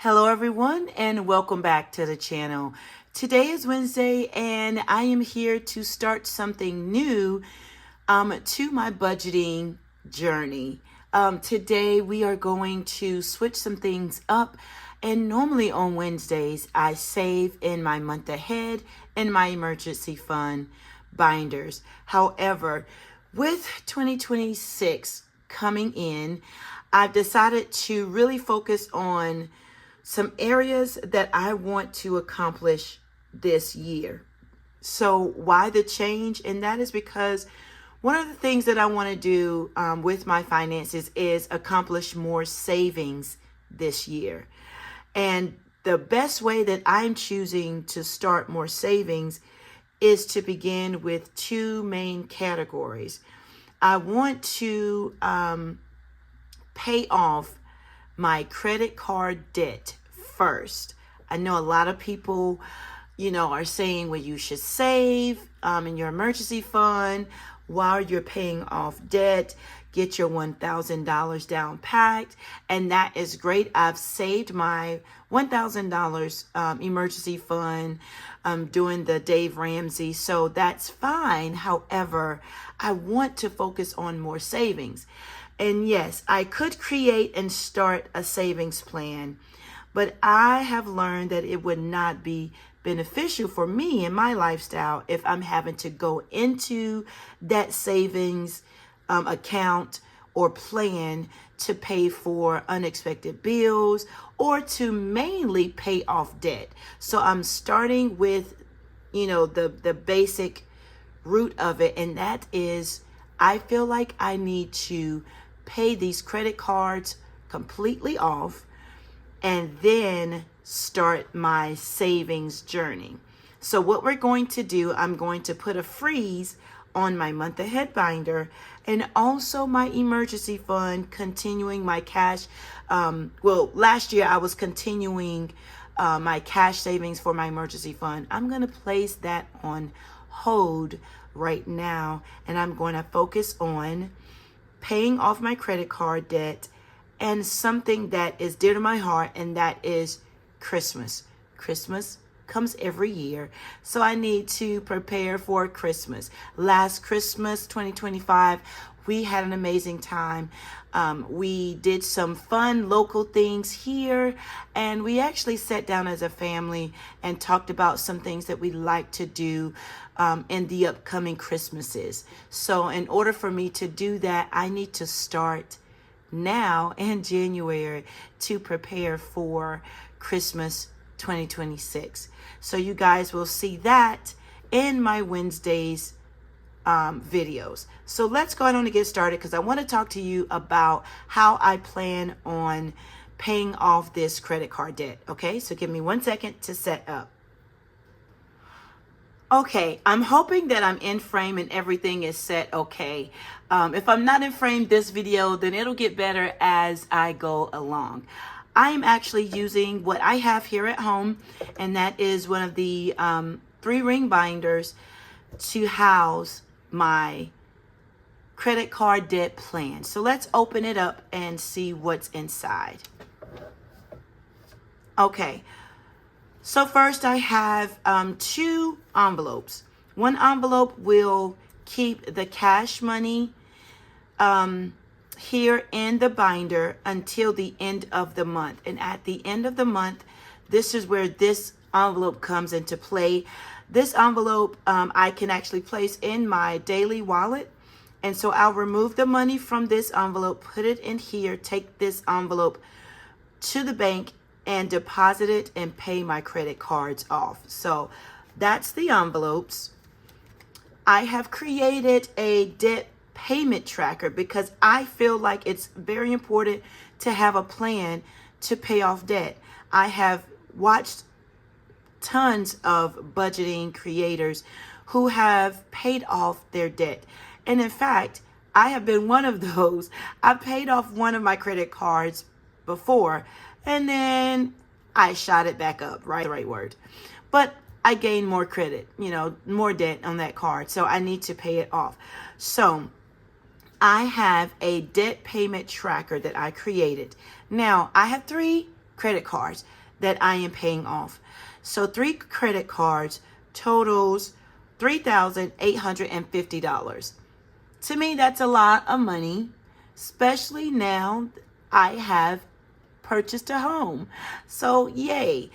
Hello everyone and welcome back to the channel. Today is Wednesday and I am here to start something new to my budgeting journey. Today we are going to switch some things up, and normally on Wednesdays I save in my month ahead and my emergency fund binders. However, with 2026 coming in, I've decided to really focus on some areas that I want to accomplish this year. So why the change? And that is because one of the things that I want to do with my finances is accomplish more savings this year. And the best way that I'm choosing to start more savings is to begin with two main categories. I want to pay off my credit card debt first. I know a lot of people, are saying, well, you should save in your emergency fund while you're paying off debt. Get your $1,000 down packed, and that is great. I've saved my $1,000 emergency fund doing the Dave Ramsey, so that's fine. However, I want to focus on more savings. And yes, I could create and start a savings plan, but I have learned that it would not be beneficial for me in my lifestyle if I'm having to go into that savings account or plan to pay for unexpected bills or to mainly pay off debt. So I'm starting with, the basic root of it, and that is I feel like I need to pay these credit cards completely off and then start my savings journey. So what we're going to do, I'm going to put a freeze on my month ahead binder and also my emergency fund, continuing my cash. Last year I was continuing my cash savings for my emergency fund. I'm going to place that on hold right now, and I'm going to focus on paying off my credit card debt and something that is dear to my heart, and that is Christmas. Christmas comes every year, so I need to prepare for Christmas. Last Christmas, 2025, we had an amazing time. We did some fun local things here, and we actually sat down as a family and talked about some things that we like to do in the upcoming Christmases. So in order for me to do that, I need to start now in January to prepare for Christmas 2026. So you guys will see that in my Wednesdays videos. So let's go on and get started, because I want to talk to you about how I plan on paying off this credit card debt. Okay, so give me 1 second to set up. Okay, I'm hoping that I'm in frame and everything is set okay. If I'm not in frame this video, then it'll get better as I go along. I am actually using what I have here at home, and that is one of the 3-ring binders to house my credit card debt plan. So let's open it up and see what's inside. Okay. So first I have 2 envelopes. One envelope will keep the cash money here in the binder until the end of the month. And at the end of the month, this is where this envelope comes into play. This envelope I can actually place in my daily wallet. And so I'll remove the money from this envelope, put it in here, take this envelope to the bank and deposit it and pay my credit cards off. So that's the envelopes. I have created a debt payment tracker because I feel like it's very important to have a plan to pay off debt. I have watched tons of budgeting creators who have paid off their debt. And in fact, I have been one of those. I paid off one of my credit cards before, and then I shot it back up, right? The right word. But I gained more credit, more debt on that card. So I need to pay it off. So I have a debt payment tracker that I created. Now, I have 3 credit cards that I am paying off. So 3 credit cards totals $3,850. To me, that's a lot of money, especially now I have purchased a home. So yay.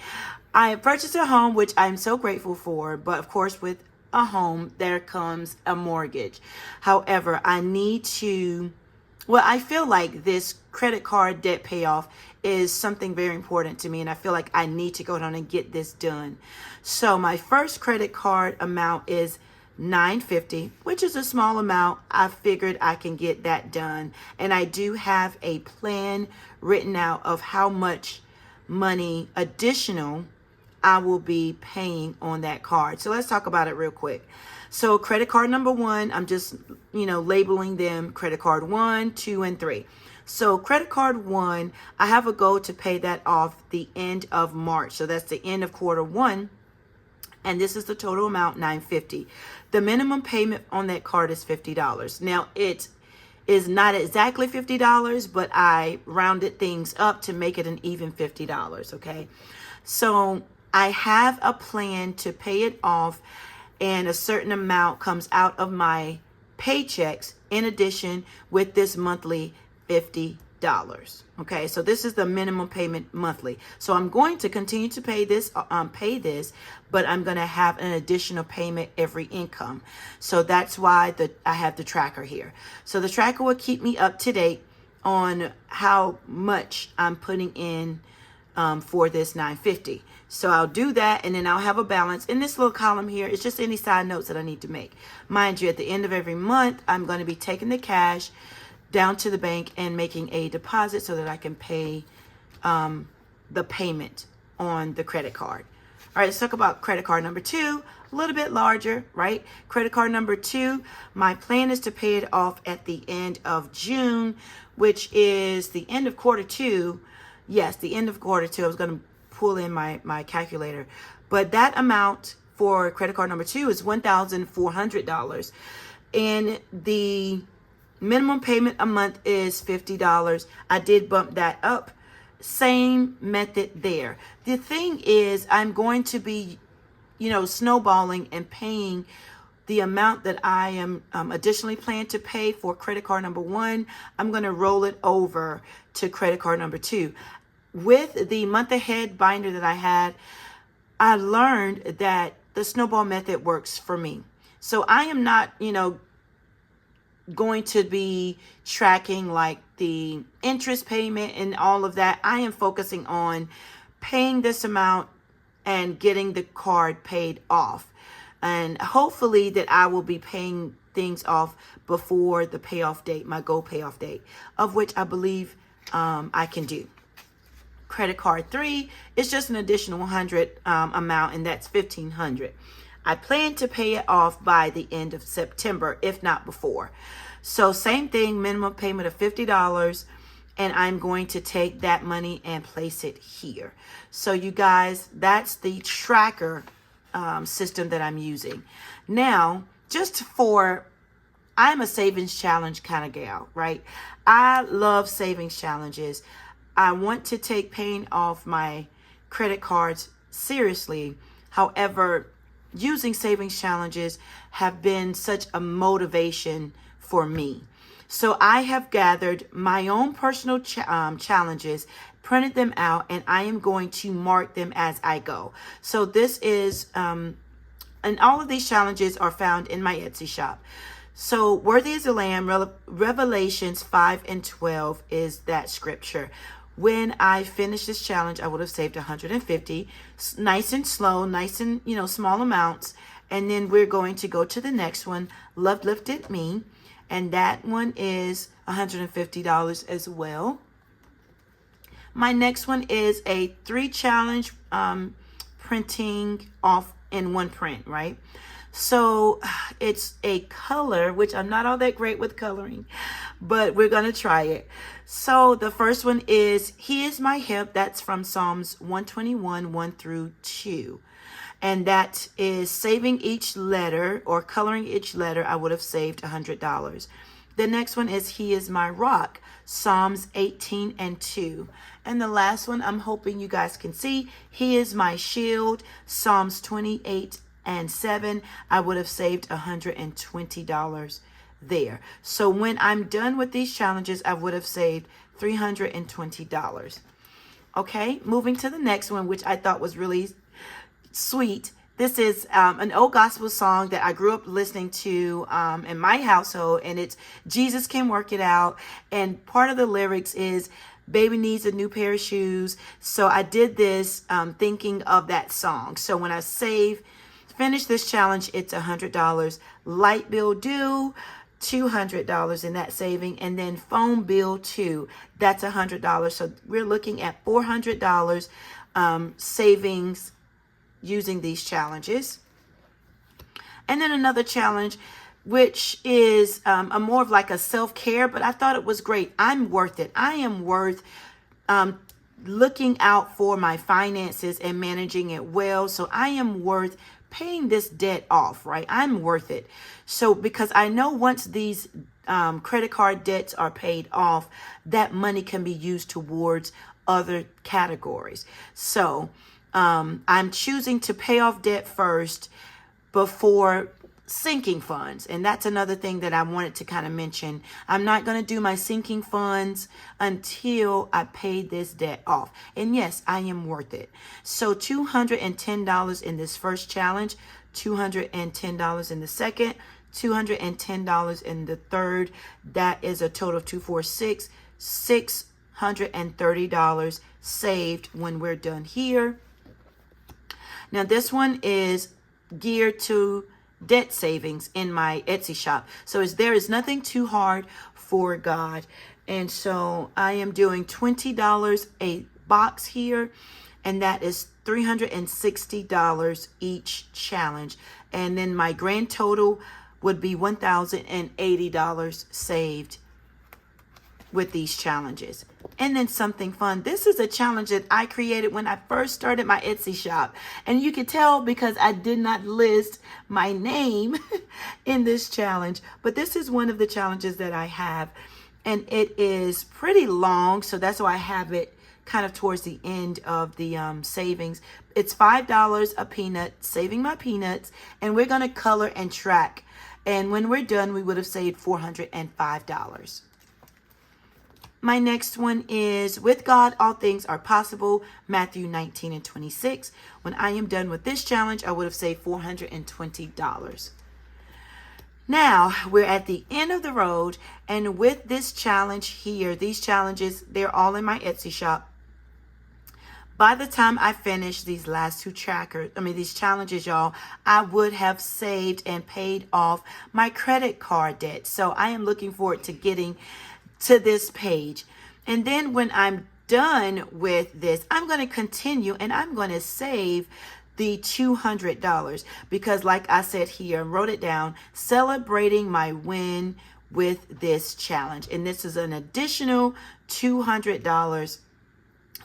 I have purchased a home, which I'm so grateful for, but of course with a home, there comes a mortgage. However, I feel like this credit card debt payoff is something very important to me, and I feel like I need to go down and get this done. So my first credit card amount is $950, which is a small amount. I figured I can get that done, and I do have a plan written out of how much money additional I will be paying on that card. So let's talk about it real quick. So credit card number 1, I'm just, labeling them credit card 1, 2, and 3. So credit card 1, I have a goal to pay that off the end of March. So that's the end of quarter 1. And this is the total amount, $950. The minimum payment on that card is $50. Now, it is not exactly $50, but I rounded things up to make it an even $50, okay? So I have a plan to pay it off, and a certain amount comes out of my paychecks in addition with this monthly $50. Okay, so this is the minimum payment monthly. So I'm going to continue to pay this, but I'm going to have an additional payment every income. So that's why I have the tracker here. So the tracker will keep me up to date on how much I'm putting in for this $950. So I'll do that, and then I'll have a balance in this little column here. It's just any side notes that I need to make. Mind you, at the end of every month, I'm going to be taking the cash down to the bank and making a deposit so that I can pay the payment on the credit card. All right, let's talk about credit card number 2, a little bit larger, right? Credit card number 2, my plan is to pay it off at the end of June, which is the end of quarter 2. Yes, the end of quarter 2. I was going to pull in my calculator. But that amount for credit card number 2 is $1,400. And the minimum payment a month is $50. I did bump that up. Same method there. The thing is, I'm going to be, snowballing and paying the amount that I am additionally planned to pay for credit card number 1. I'm going to roll it over to credit card number 2. With the month ahead binder that I had, I learned that the snowball method works for me. So I am not, going to be tracking like the interest payment and all of that. I am focusing on paying this amount and getting the card paid off. And hopefully that I will be paying things off before the payoff date, my goal payoff date, of which I believe I can do. Credit card 3 is just an additional 100 amount, and that's $1,500. I plan to pay it off by the end of September, if not before. So same thing, minimum payment of $50, and I'm going to take that money and place it here. So you guys, that's the tracker system that I'm using. Now, I'm a savings challenge kind of gal, right? I love savings challenges. I want to take paying off my credit cards seriously. However, using savings challenges have been such a motivation for me. So I have gathered my own personal challenges, printed them out, and I am going to mark them as I go. So this is, and all of these challenges are found in my Etsy shop. So worthy as a lamb, Revelations 5:12 is that scripture. When I finish this challenge, I would have saved $150, nice and slow, nice and, small amounts. And then we're going to go to the next one, Love Lifted Me. And that one is $150 as well. My next one is a 3 challenge printing off in one print, right? So it's a color, which I'm not all that great with coloring, but we're going to try it. So the first one is He is My Help. That's from Psalms 121, 1-2. And that is saving each letter or coloring each letter. I would have saved $100. The next one is He is My Rock. Psalms 18 and 2. And the last one I'm hoping you guys can see, He is my shield, Psalms 28 and 7. I would have saved $120 there. So when I'm done with these challenges, I would have saved $320. Okay, moving to the next one, which I thought was really sweet. This is an old gospel song that I grew up listening to in my household, and it's Jesus Can Work It Out. And part of the lyrics is, baby needs a new pair of shoes. So I did this thinking of that song. So when I finish this challenge, it's $100. Light bill due, $200 in that saving, and then phone bill too, that's $100. So we're looking at $400 savings using these challenges. And then another challenge, which is a more of like a self-care, but I thought it was great. I'm worth it. I am worth looking out for my finances and managing it well. So I am worth paying this debt off, right? I'm worth it. So because I know once these credit card debts are paid off, that money can be used towards other categories. So I'm choosing to pay off debt first before sinking funds. And that's another thing that I wanted to kind of mention. I'm not going to do my sinking funds until I pay this debt off. And yes, I am worth it. So $210 in this first challenge, $210 in the second, $210 in the third. That is a total of $246, $630 saved when we're done here. Now this one is geared to debt savings in my Etsy shop. So there is nothing too hard for God. And so I am doing $20 a box here, and that is $360 each challenge. And then my grand total would be $1,080 saved with these challenges. And then something fun. This is a challenge that I created when I first started my Etsy shop. And you can tell because I did not list my name in this challenge. But this is one of the challenges that I have. And it is pretty long. So that's why I have it kind of towards the end of the savings. It's $5 a peanut, saving my peanuts. And we're going to color and track. And when we're done, we would have saved $405. My next one is, with God, all things are possible, Matthew 19 and 26. When I am done with this challenge, I would have saved $420. Now, we're at the end of the road, and with this challenge here, these challenges, they're all in my Etsy shop. By the time I finish these last these challenges, y'all, I would have saved and paid off my credit card debt. So I am looking forward to getting to this page. And then when I'm done with this, I'm going to continue and I'm going to save the $200 because, like I said here, wrote it down, celebrating my win with this challenge. And this is an additional $200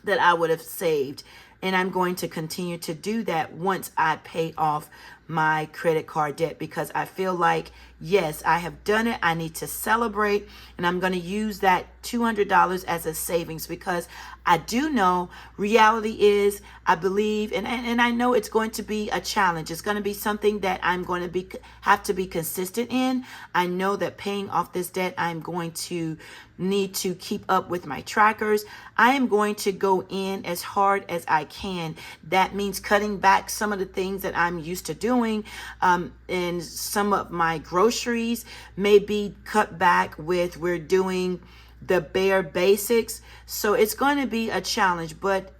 that I would have saved. And I'm going to continue to do that once I pay off my credit card debt, because I feel like, yes, I have done it. I need to celebrate, and I'm going to use that $200 as a savings, because I do know reality is, I believe, and I know it's going to be a challenge. It's going to be something that I'm going to have to be consistent in. I know that paying off this debt, I'm going to need to keep up with my trackers. I am going to go in as hard as I can. That means cutting back some of the things that I'm used to doing, and some of my groceries may be cut back with. We're doing the bare basics. So it's going to be a challenge, but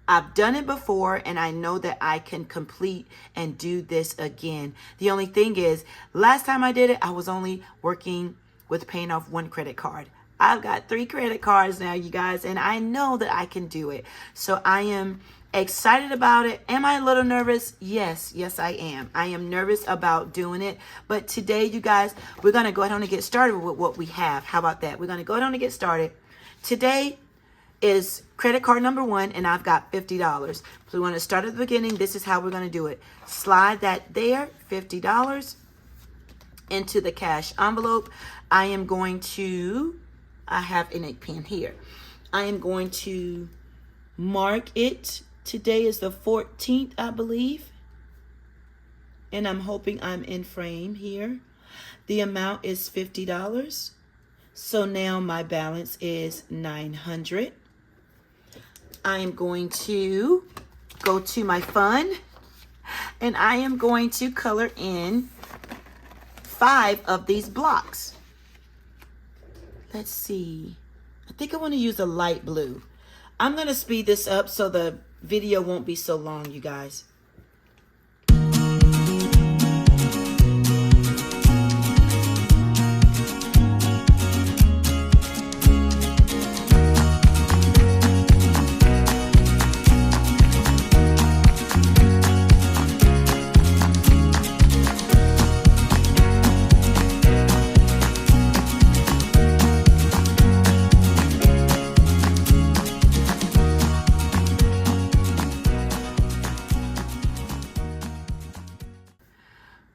I've done it before, and I know that I can complete and do this again. The only thing is, last time I did it, I was only working with paying off one credit card. I've got 3 credit cards now, you guys, and I know that I can do it. So I am excited about it. Am I a little nervous? Yes, I am. I am nervous about doing it. But today, you guys, we're going to go ahead and get started with what we have. How about that? We're going to go ahead and get started. Today is credit card number 1, and I've got $50. So we want to start at the beginning. This is how we're going to do it. Slide that there, $50, into the cash envelope. I am going to I have an ink pen here. I am going to mark it. Today is the 14th, I believe. And I'm hoping I'm in frame here. The amount is $50. So now my balance is $900. I am going to go to my fun, and I am going to color in 5 of these blocks. Let's see. I think I want to use a light blue. I'm going to speed this up so the video won't be so long, you guys.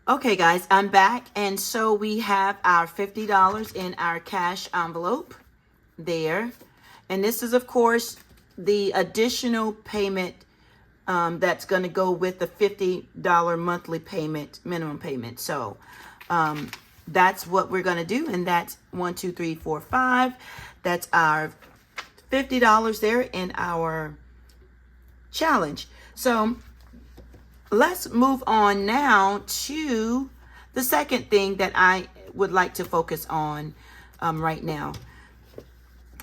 Okay guys, I'm back, and so we have our $50 in our cash envelope there. And this is of course the additional payment that's going to go with the $50 monthly payment, minimum payment. So that's what we're going to do, and that's 1, 2, 3, 4, 5. That's our $50 there in our challenge. So let's move on now to the second thing that I would like to focus on right now.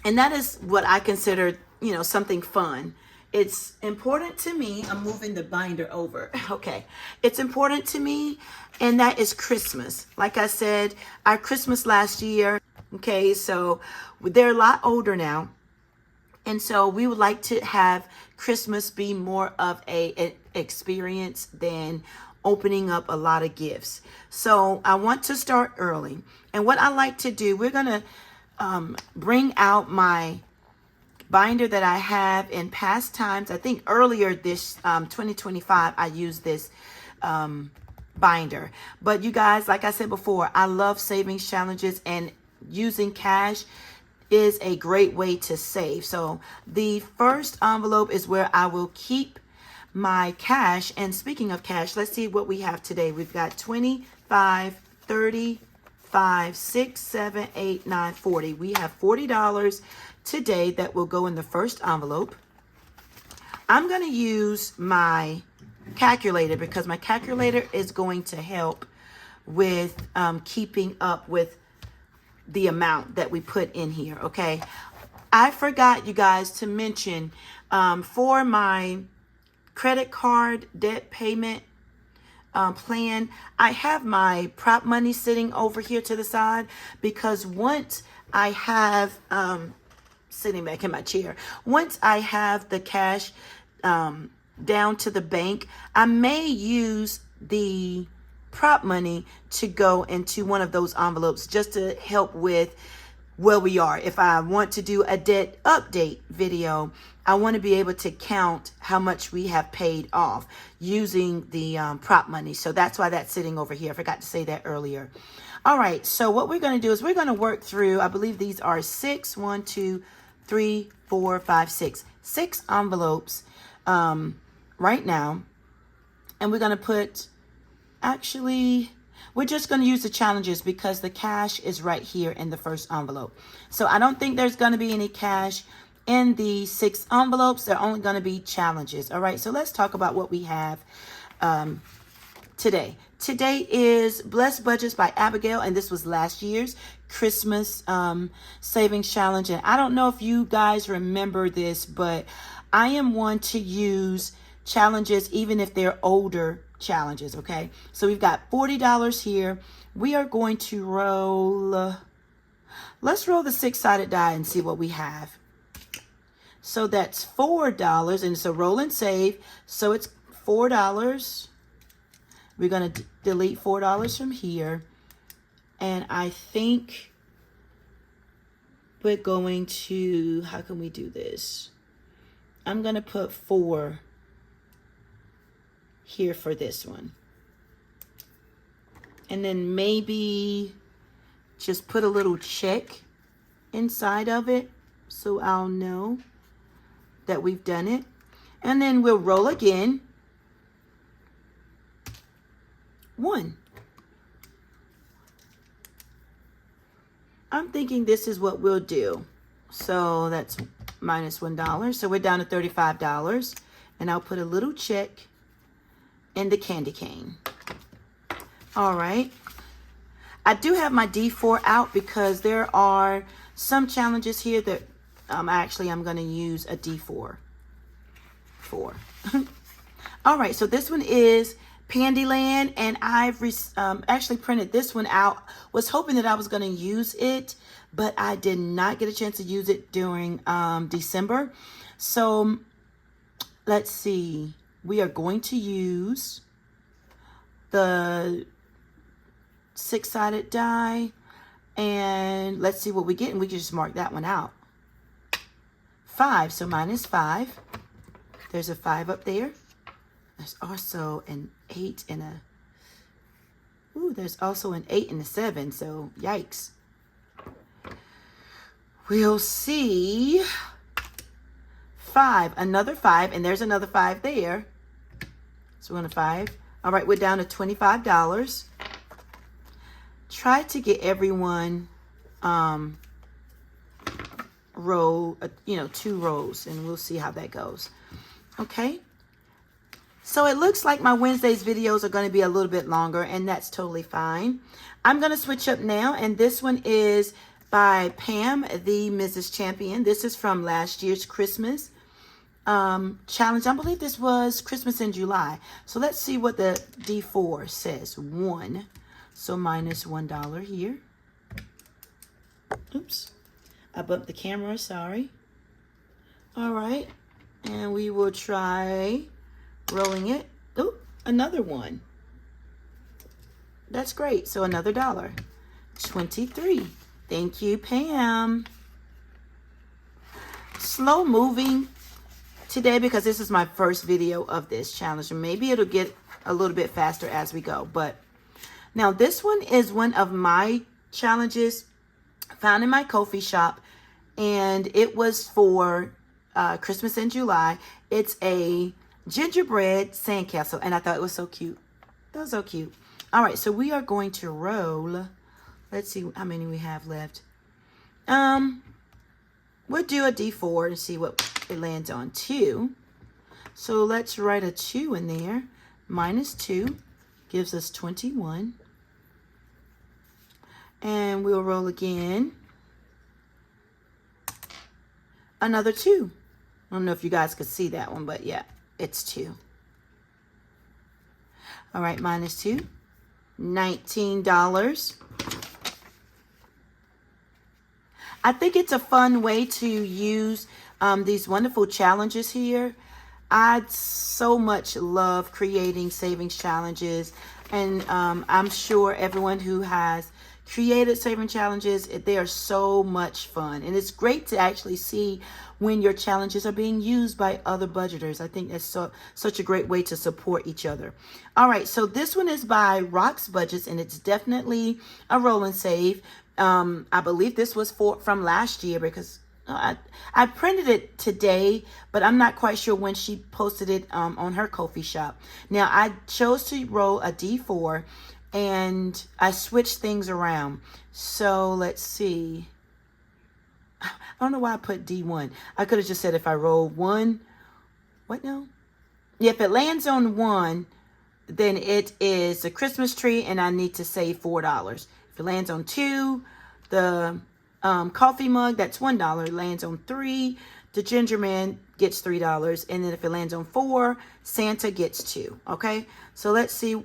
And that is what I consider, something fun. It's important to me. I'm moving the binder over. Okay. It's important to me, and that is Christmas. Like I said, our Christmas last year. Okay. So they're a lot older now. And so we would like to have Christmas be more of an experience than opening up a lot of gifts. So I want to start early. And what I like to do, we're going to bring out my binder that I have in past times. I think earlier this 2025, I used this binder. But you guys, like I said before, I love savings challenges, and using cash is a great way to save. So the first envelope is where I will keep my cash. And speaking of cash, let's see what we have today. We've got 25, 30, 5, 6, 7, 8, 9, 40. We have $40 today that will go in the first envelope. I'm going to use my calculator because my calculator is going to help with keeping up with the amount that we put in here. Okay. I forgot, you guys, to mention for my credit card debt payment plan, I have my prop money sitting over here to the side, because once I have sitting back in my chair, once I have the cash down to the bank, I may use the prop money to go into one of those envelopes just to help with where we are. If I want to do a debt update video, I want to be able to count how much we have paid off using the prop money. So that's why that's sitting over here. I forgot to say that earlier. All right. So what we're going to do is we're going to work through, I believe these are 6, 1, 2, 3, 4, 5, 6 envelopes right now. And we're going to put, actually, we're just going to use the challenges because the cash is right here in the first envelope. So I don't think there's going to be any cash in the 6 envelopes. They're only going to be challenges. All right. So let's talk about what we have today. Today is Blessed Budgets by Abigail, and this was last year's Christmas savings challenge. And I don't know if you guys remember this, but I am one to use challenges even if they're older challenges. Okay, so we've got $40 here. We are going to roll, let's roll the 6-sided die and see what we have. So that's $4, and it's a roll and save, so it's $4. We're going to delete $4 from here, and I think we're going to, how can we do this? I'm going to put 4 here for this one. And then maybe just put a little check inside of it, so I'll know that we've done it. And then we'll roll again. 1. I'm thinking this is what we'll do. So that's minus $1. So we're down to $35. And I'll put a little check in the candy cane. All right. I do have my D4 out because there are some challenges here that actually I'm going to use a D4 for. All right. So this one is Pandyland, and I've actually printed this one out. Was hoping that I was going to use it, but I did not get a chance to use it during December. So let's see. We are going to use the 6-sided die, and let's see what we get, and we can just mark that one out. 5, so minus 5. There's a 5 up there. There's also an 8 and a, there's also an 8 and a 7, so yikes. We'll see. 5, another 5, and there's another 5 there. So we're on a 5. All right, we're down to $25. Try to get everyone row, 2 rows, and we'll see how that goes. Okay. So it looks like my Wednesday's videos are going to be a little bit longer, and that's totally fine. I'm going to switch up now, and this one is by Pam, the Mrs. Champion. This is from last year's Christmas challenge. I believe this was Christmas in July. So let's see what the D4 says. 1. So minus $1 here. Oops. I bumped the camera, sorry. All right. And we will try rolling it. Oh, another 1. That's great. So another $1. 23. Thank you, Pam. Slow moving today because this is my first video of this challenge. And maybe it'll get a little bit faster as we go. But now this one is one of my challenges found in my KOFI shop. And it was for Christmas in July. It's a gingerbread sandcastle, and I thought it was so cute. That was so cute. All right, so we are going to roll. Let's see how many we have left. We'll do a D4 and see what it lands on. 2. So let's write a 2 in there. Minus 2 gives us 21. And we'll roll again. Another 2. I don't know if you guys could see that one, but yeah. It's 2. All right, minus 2. $19. I think it's a fun way to use these wonderful challenges here. I so much love creating savings challenges. And I'm sure everyone who has created saving challenges, they are so much fun. And it's great to actually see when your challenges are being used by other budgeters. I think that's such a great way to support each other. All right, so this one is by Rock's Budgets, and it's definitely a roll and save. I believe this was from last year because I printed it today, but I'm not quite sure when she posted it on her KOFI shop. Now, I chose to roll a D4, and I switched things around. So let's see. I don't know why I put D1. I could have just said if I roll 1. What no? Yeah, if it lands on 1, then it is a Christmas tree, and I need to save $4. If it lands on 2, the coffee mug, that's $1. It lands on 3, the ginger man gets $3. And then if it lands on 4, Santa gets 2. Okay, so let's see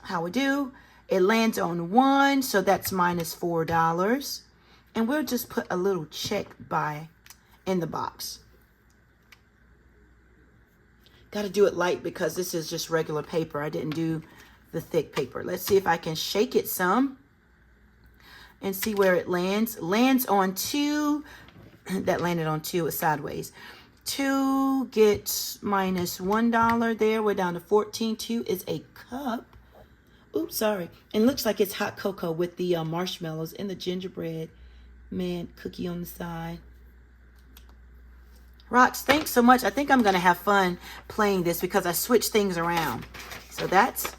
how we do. It lands on 1, so that's minus $4. And we'll just put a little check by in the box. Got to do it light because this is just regular paper. I didn't do the thick paper. Let's see if I can shake it some and see where it lands. Lands on 2. That landed on 2. It's sideways. 2 gets minus $1 there. We're down to 14. 2 is a cup. Oops, sorry. And looks like it's hot cocoa with the marshmallows and the gingerbread Man, cookie on the side. Rox, thanks so much. I think I'm going to have fun playing this because I switched things around. So that's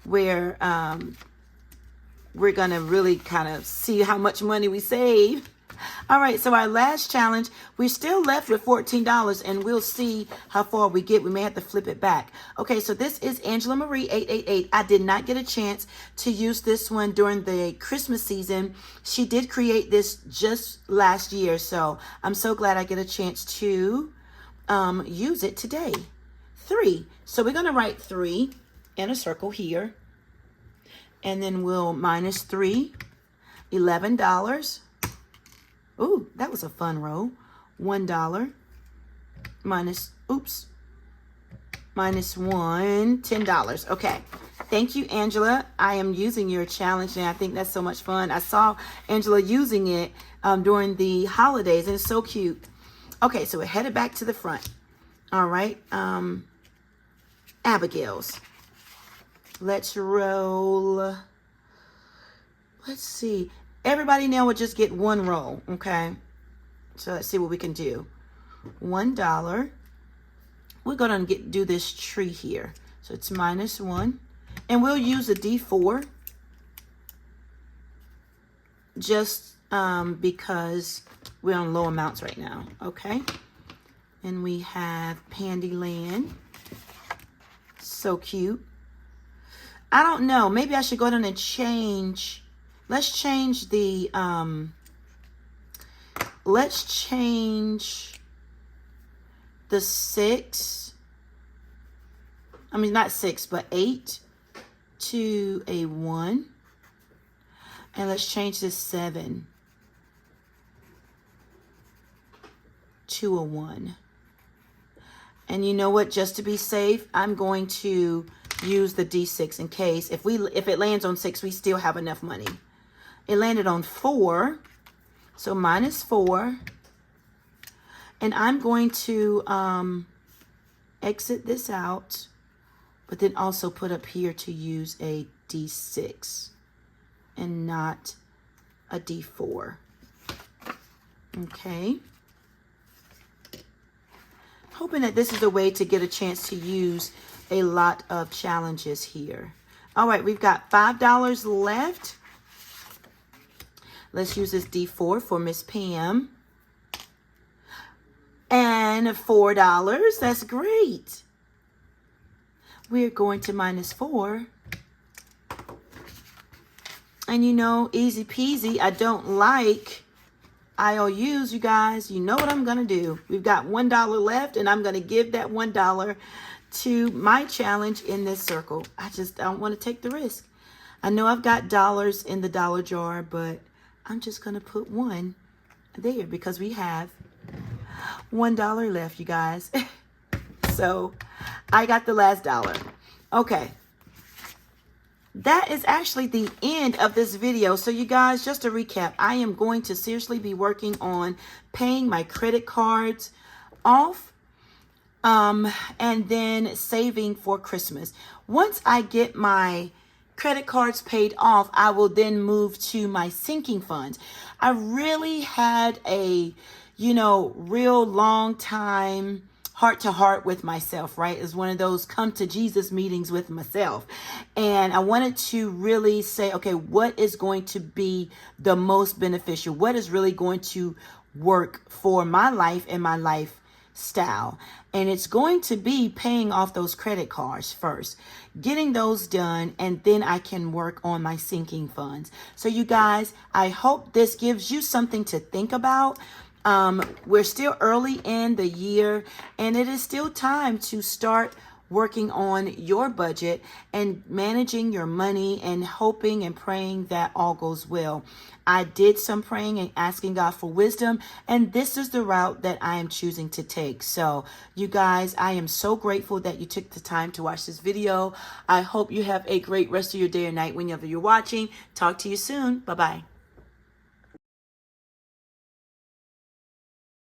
where we're going to really kind of see how much money we save. All right, so our last challenge, we're still left with $14, and we'll see how far we get. We may have to flip it back. Okay, so this is Angela Marie 888. I did not get a chance to use this one during the Christmas season. She did create this just last year, so I'm so glad I get a chance to use it today. 3. So we're going to write 3 in a circle here, and then we'll minus 3, $11. Ooh, that was a fun row. $1 minus, minus 1, $10. Okay. Thank you, Angela. I am using your challenge, and I think that's so much fun. I saw Angela using it during the holidays, and it's so cute. Okay, so we're headed back to the front. All right. Abigail's. Let's roll. Let's see. Everybody now will just get one roll, okay? So let's see what we can do. $1. We're going to do this tree here. So it's minus 1. And we'll use a D4 just because we're on low amounts right now, okay? And we have Pandyland. So cute. I don't know. Maybe I should go down and change. Let's change the, let's change the 6. I mean, not 6, but 8 to a 1. And let's change this 7 to a 1. And you know what? Just to be safe, I'm going to use the D6 in case. If it lands on 6, we still have enough money. It landed on 4, so minus 4. And I'm going to exit this out, but then also put up here to use a D6 and not a D4. Okay. Hoping that this is a way to get a chance to use a lot of challenges here. All right, we've got $5 left. Let's use this D4 for Miss Pam. And $4. That's great. We're going to minus 4. And you know, easy peasy. I don't like IOUs, you guys. You know what I'm going to do. We've got $1 left, and I'm going to give that $1 to my challenge in this circle. I just don't want to take the risk. I know I've got dollars in the dollar jar, but I'm just going to put 1 there because we have $1 left, you guys. So I got the last dollar. Okay. That is actually the end of this video. So you guys, just to recap, I am going to seriously be working on paying my credit cards off and then saving for Christmas. Once I get my credit cards paid off, I will then move to my sinking funds. I really had a, real long time heart to heart with myself, right? It's one of those come to Jesus meetings with myself. And I wanted to really say, okay, what is going to be the most beneficial? What is really going to work for my life and my lifestyle? And it's going to be paying off those credit cards first, getting those done, and then I can work on my sinking funds. So you guys, I hope this gives you something to think about. We're still early in the year, and it is still time to start working on your budget and managing your money and hoping and praying that all goes well. I did some praying and asking God for wisdom, and this is the route that I am choosing to take. So you guys, I am so grateful that you took the time to watch this video. I hope you have a great rest of your day or night whenever you're watching. Talk to you soon. Bye-bye.